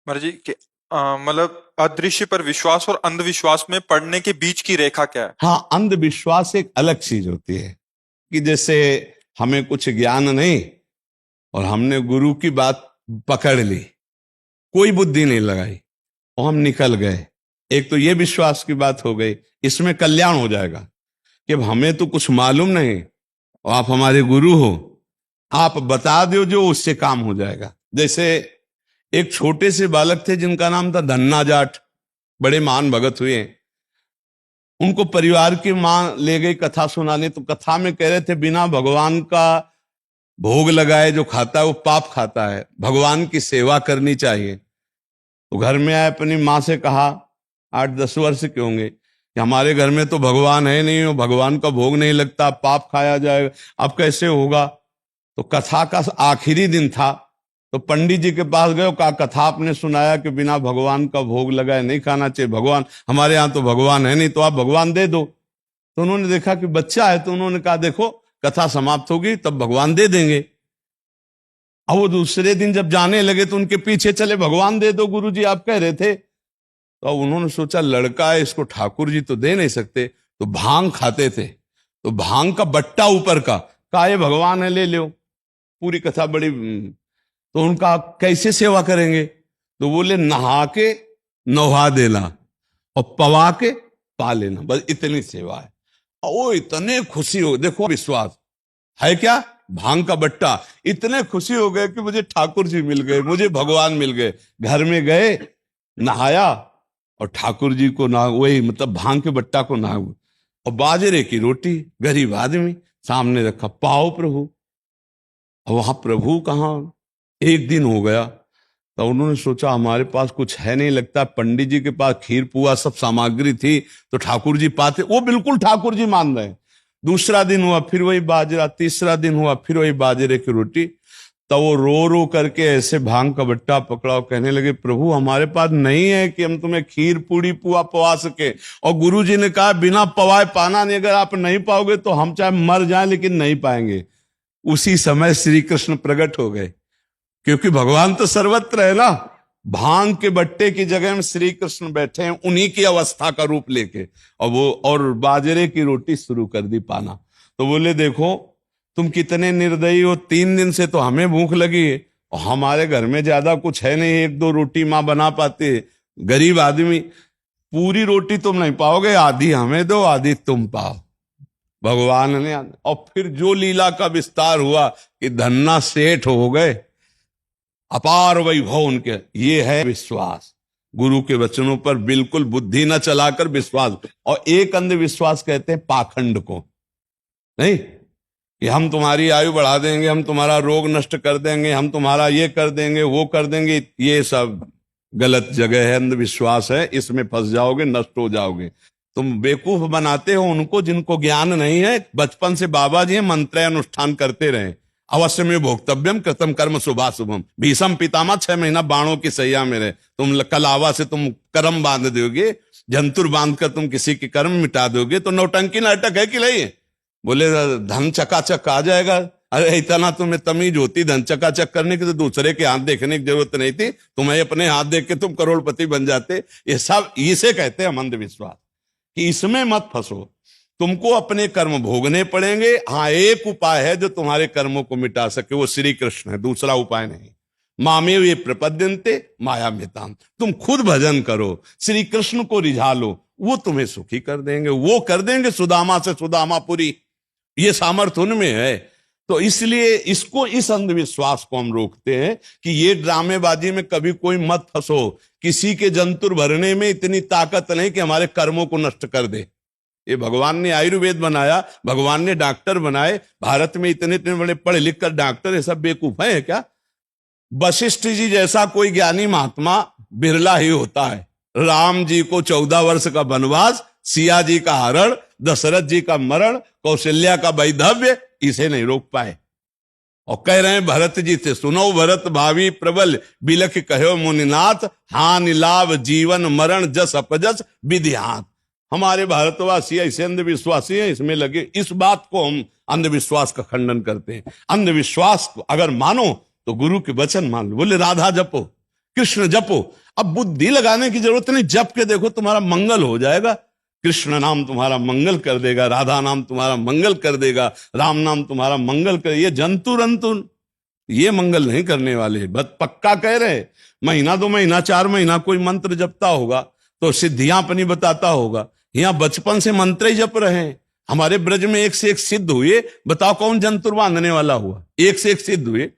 महाराज जी कि मतलब अदृश्य पर विश्वास और अंधविश्वास में पड़ने के बीच की रेखा क्या है? हाँ, अंधविश्वास एक अलग चीज होती है कि जैसे हमें कुछ ज्ञान नहीं और हमने गुरु की बात पकड़ ली, कोई बुद्धि नहीं लगाई और हम निकल गए। एक तो ये विश्वास की बात हो गई, इसमें कल्याण हो जाएगा कि अब हमें तो कुछ मालूम नहीं और आप हमारे गुरु हो, आप बता दो जो उससे काम हो जाएगा। जैसे एक छोटे से बालक थे जिनका नाम था धन्ना जाट, बड़े महान भगत हुए। उनको परिवार की मां ले गई कथा सुनाने, तो कथा में कह रहे थे बिना भगवान का भोग लगाए जो खाता है वो पाप खाता है, भगवान की सेवा करनी चाहिए। तो घर में आए, अपनी माँ से कहा, 8-10 वर्ष के होंगे, कि हमारे घर में तो भगवान है नहीं, भगवान का भोग नहीं लगता, पाप खाया जाएगा, अब कैसे होगा। तो कथा का आखिरी दिन था, तो पंडित जी के पास गए, कहा कथा आपने सुनाया कि बिना भगवान का भोग लगाए नहीं खाना चाहिए, भगवान हमारे यहाँ तो भगवान है नहीं, तो आप भगवान दे दो। तो उन्होंने देखा कि बच्चा है, तो उन्होंने कहा देखो कथा समाप्त होगी तब भगवान दे देंगे। अब वो दूसरे दिन जब जाने लगे तो उनके पीछे चले, भगवान दे दो गुरुजी आप कह रहे थे। तो उन्होंने सोचा लड़का है, इसको ठाकुर जी तो दे नहीं सकते, तो भांग खाते थे, तो भांग का बट्टा ऊपर का, कहा ये भगवान है ले लो। पूरी कथा बड़ी। तो उनका कैसे सेवा करेंगे, तो बोले नहा के नहा देना और पवा के पा लेना, बस इतनी सेवा है। और वो इतने खुशी हो, देखो विश्वास है क्या, भांग का बट्टा, इतने खुशी हो गए कि मुझे ठाकुर जी मिल गए, मुझे भगवान मिल गए। घर में गए, नहाया और ठाकुर जी को ना, वही मतलब भांग के बट्टा को ना, और बाजरे की रोटी, गरीब आदमी सामने रखा, पाओ प्रभु। और वहां प्रभु कहाँ, एक दिन हो गया। तो उन्होंने सोचा हमारे पास कुछ है नहीं, लगता पंडित जी के पास खीर पुआ सब सामग्री थी तो ठाकुर जी पाते, वो बिल्कुल ठाकुर जी मान रहे हैं। दूसरा दिन हुआ फिर वही बाजरा, तीसरा दिन हुआ फिर वही बाजरे की रोटी। तो वो रो रो करके ऐसे भांग का बट्टा पकड़ा और कहने लगे प्रभु हमारे पास नहीं है कि हम तुम्हें खीर पूड़ी पुआ पवा सके। और गुरु जी ने कहा बिना पवाए पाना नहीं, अगर आप नहीं पाओगे तो हम चाहे मर जाएं लेकिन नहीं पाएंगे। उसी समय श्री कृष्ण प्रकट हो गए, क्योंकि भगवान तो सर्वत्र है ना। भांग के बट्टे की जगह में श्री कृष्ण बैठे हैं, उन्हीं की अवस्था का रूप लेके, और वो और बाजरे की रोटी शुरू कर दी पाना। तो बोले देखो तुम कितने निर्दयी हो, 3 दिन से तो हमें भूख लगी है और हमारे घर में ज्यादा कुछ है नहीं, 1-2 रोटी माँ बना पाती है, गरीब आदमी, पूरी रोटी तुम नहीं पाओगे, आधी हमें दो आधी तुम पाओ। भगवान ने, और फिर जो लीला का विस्तार हुआ कि धन्ना सेठ हो गए, अपार वैभव उनके। ये है विश्वास, गुरु के वचनों पर बिल्कुल बुद्धि न चलाकर विश्वास। और एक अंधविश्वास कहते हैं पाखंड को, नहीं कि हम तुम्हारी आयु बढ़ा देंगे, हम तुम्हारा रोग नष्ट कर देंगे, हम तुम्हारा ये कर देंगे वो कर देंगे, ये सब गलत जगह है, अंधविश्वास है, इसमें फंस जाओगे, नष्ट हो जाओगे। तुम बेवकूफ बनाते हो उनको जिनको ज्ञान नहीं है। बचपन से बाबा जी मंत्र अनुष्ठान करते रहे, अवश्य में भोक्तव्यम कृतम कर्म शुभाशुभम, भीषम पितामह 6 महीना बाणों की सैया में रहे, तुम कलावा से तुम कर्म बांध दोगे, जंतुर बांध कर तुम किसी के कर्म मिटा दोगे, तो नौटंकी नाटक है कि नहीं। बोले धन चकाचक आ जाएगा, अरे इतना तुम्हें तमीज होती धन चकाचक करने की तो दूसरे के हाथ देखने की जरूरत नहीं थी, तुम्हें अपने हाथ देख के तुम करोड़पति बन जाते। ये सब इसे कहते हैं अंधविश्वास, कि इसमें मत फंसो, तुमको अपने कर्म भोगने पड़ेंगे। हाँ, एक उपाय है जो तुम्हारे कर्मों को मिटा सके, वो श्री कृष्ण है, दूसरा उपाय नहीं। मामेव ये प्रपद्यन्ते माया मिताम, तुम खुद भजन करो, श्री कृष्ण को रिझा लो, वो तुम्हें सुखी कर देंगे, वो कर देंगे सुदामा से सुदामापुरी, ये सामर्थ्य उनमें है। तो इसलिए इसको, इस अंधविश्वास को हम रोकते हैं कि ये ड्रामेबाजी में कभी कोई मत फंसो। किसी के जंतुर भरने में इतनी ताकत नहीं कि हमारे कर्मों को नष्ट कर दे। ये भगवान ने आयुर्वेद बनाया, भगवान ने डॉक्टर बनाए, भारत में इतने इतने बड़े पढ़े लिख कर डॉक्टर, ये सब बेवकूफ है क्या। वशिष्ठ जी जैसा कोई ज्ञानी महात्मा बिरला ही होता है। राम जी को 14 वर्ष का वनवास, सिया जी का हरण, दशरथ जी का मरण, कौशल्या का वैधव्य, इसे नहीं रोक पाए। और कह रहे हैं भरत जी से, सुनो भरत भावी प्रबल, बिलख कहो मुनिनाथ, हानि लाभ जीवन मरण जस अपजस विधिहात। हमारे भारतवासी ऐसे अंधविश्वासी हैं, इसमें लगे। इस बात को हम अंधविश्वास का खंडन करते हैं। अंधविश्वास को अगर मानो तो गुरु के वचन मान लो। बोले राधा जपो, कृष्ण जपो। अब बुद्धि लगाने की जरूरत नहीं, जप के देखो तुम्हारा मंगल हो जाएगा। कृष्ण नाम तुम्हारा मंगल कर देगा, राधा नाम तुम्हारा मंगल कर देगा, राम नाम तुम्हारा मंगल कर। ये जंतु रंतु ये मंगल नहीं करने वाले, बस पक्का कह रहे। महीना 2 महीना 4 महीना कोई मंत्र जपता होगा तो सिद्धियां अपनी बताता होगा। यहाँ बचपन से मंत्र ही जप रहे हैं। हमारे ब्रज में एक से एक सिद्ध हुए, बताओ कौन जंतुर बांधने वाला हुआ? एक से एक सिद्ध हुए,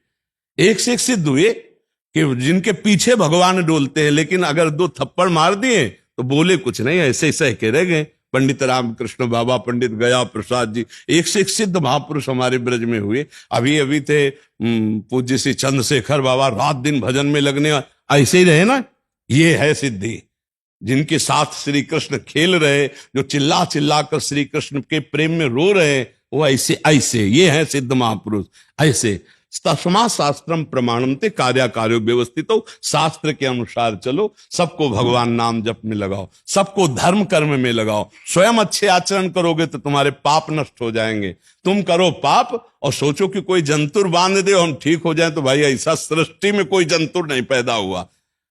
एक से एक सिद्ध हुए कि जिनके पीछे भगवान डोलते हैं, लेकिन अगर 2 थप्पड़ मार दिए तो बोले कुछ नहीं, ऐसे ही सह के रह गए। पंडित रामकृष्ण बाबा, पंडित गया प्रसाद जी, एक से एक सिद्ध महापुरुष हमारे ब्रज में हुए। अभी अभी थे पूज्य श्री चंद्रशेखर बाबा, रात दिन भजन में लगने, ऐसे ही रहे ना। ये है सिद्धि, जिनके साथ श्री कृष्ण खेल रहे, जो चिल्ला चिल्ला कर श्री कृष्ण के प्रेम में रो रहे, वो ऐसे ऐसे ये है सिद्ध महापुरुष। ऐसे तस्मा शास्त्रम प्रमाणमते कार्याकार्यो व्यवस्थित हो, शास्त्र के अनुसार चलो, सबको भगवान नाम जप में लगाओ, सबको धर्म कर्म में लगाओ। स्वयं अच्छे आचरण करोगे तो तुम्हारे पाप नष्ट हो जाएंगे। तुम करो पाप और सोचो कि कोई जंतुर बांध दे हम ठीक हो जाए, तो भाई ऐसा सृष्टि में कोई जंतुर नहीं पैदा हुआ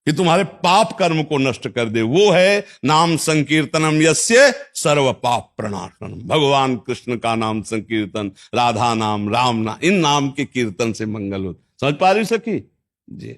कि तुम्हारे पाप कर्म को नष्ट कर दे। वो है नाम संकीर्तनम यस्य सर्व पाप प्रणाशनम। भगवान कृष्ण का नाम संकीर्तन, राधा नाम, राम नाम, इन नाम के कीर्तन से मंगल हो। समझ पा रही सखी जी?